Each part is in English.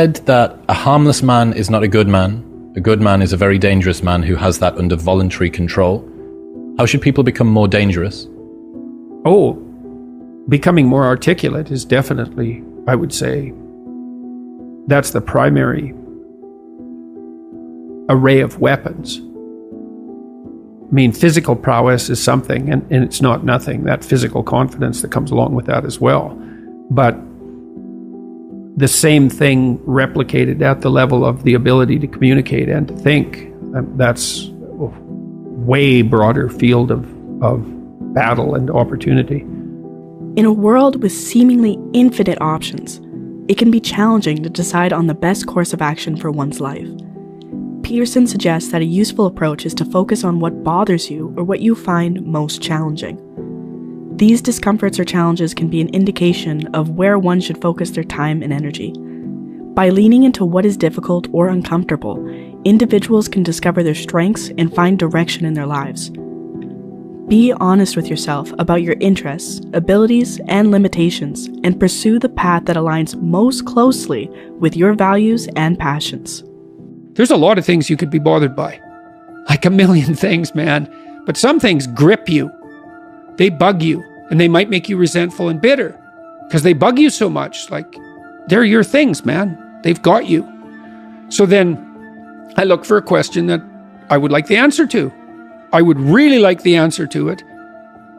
Said that a harmless man is not a good man. A good man is a very dangerous man who has that under voluntary control. How should people become more dangerous? Oh, becoming more articulate is definitely, I would say, that's the primary array of weapons. I mean, physical prowess is something, and it's not nothing, that physical confidence that comes along with that as well. But the same thing replicated at the level of the ability to communicate and to think, that's a way broader field of battle and opportunity. In a world with seemingly infinite options, it can be challenging to decide on the best course of action for one's life. Peterson suggests that a useful approach is to focus on what bothers you or what you find most challenging. These discomforts or challenges can be an indication of where one should focus their time and energy. By leaning into what is difficult or uncomfortable, individuals can discover their strengths and find direction in their lives. Be honest with yourself about your interests, abilities, and limitations, and pursue the path that aligns most closely with your values and passions. There's a lot of things you could be bothered by. Like a million things, man. But some things grip you. They bug you, and they might make you resentful and bitter because they bug you so much. Like, they're your things, man. They've got you. So then I look for a question that I would like the answer to. I would really like the answer to it,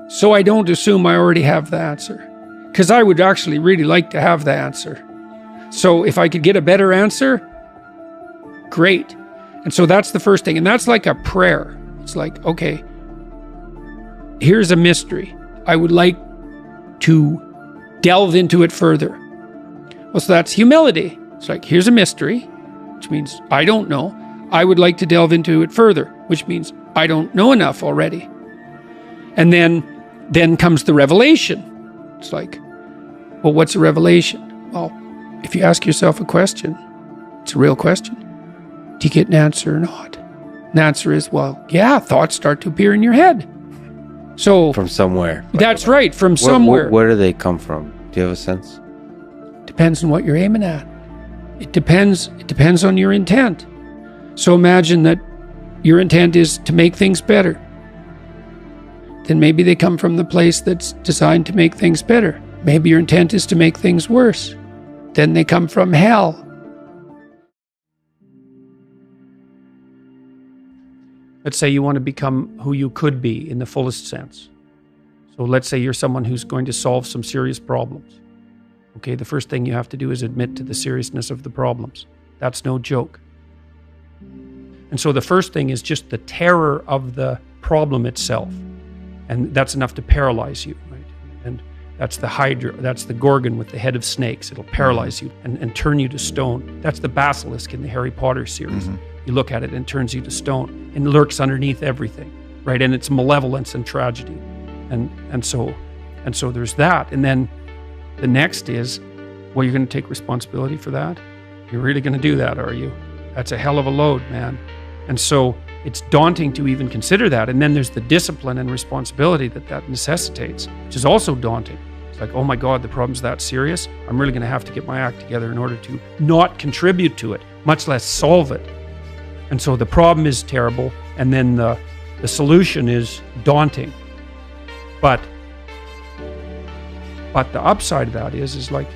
so I don't assume I already have the answer, because I would actually really like to have the answer. So if I could get a better answer, great. And so that's the first thing. And that's like a prayer. It's like, okay, here's a mystery. I would like to delve into it further. Well, so that's humility. It's like, here's a mystery, which means I don't know. I would like to delve into it further, which means I don't know enough already. And then comes the revelation. It's like, well, what's a revelation? Well, if you ask yourself a question, it's a real question. Do you get an answer or not? And the answer is, well, yeah, thoughts start to appear in your head. So from somewhere. That's right, from somewhere. Where do they come from? Do you have a sense? Depends on what you're aiming at. It depends on your intent. So imagine that your intent is to make things better. Then maybe they come from the place that's designed to make things better. Maybe your intent is to make things worse. Then they come from hell. Let's say you want to become who you could be in the fullest sense. So let's say you're someone who's going to solve some serious problems. Okay, the first thing you have to do is admit to the seriousness of the problems. That's no joke. And so the first thing is just the terror of the problem itself. And that's enough to paralyze you, right? And that's the Hydra, that's the Gorgon with the head of snakes. It'll paralyze you and turn you to stone. That's the basilisk in the Harry Potter series. Mm-hmm. You look at it and it turns you to stone and lurks underneath everything, right? And it's malevolence and tragedy. And so there's that. And then the next is, well, you're going to take responsibility for that? You're really going to do that, are you? That's a hell of a load, man. And so it's daunting to even consider that. And then there's the discipline and responsibility that necessitates, which is also daunting. It's like, oh my God, the problem's that serious. I'm really going to have to get my act together in order to not contribute to it, much less solve it. And so the problem is terrible. And then the solution is daunting. But the upside of that is like,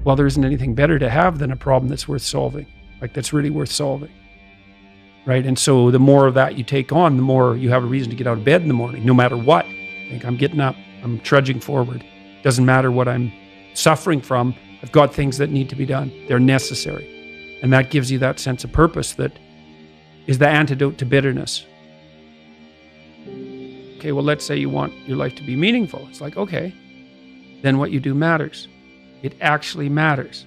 well, there isn't anything better to have than a problem that's worth solving, like that's really worth solving, right? And so the more of that you take on, the more you have a reason to get out of bed in the morning, no matter what. Like, I'm getting up, I'm trudging forward. Doesn't matter what I'm suffering from. I've got things that need to be done. They're necessary. And that gives you that sense of purpose that is the antidote to bitterness. Okay, well, let's say you want your life to be meaningful. It's like, okay, then what you do matters. It actually matters.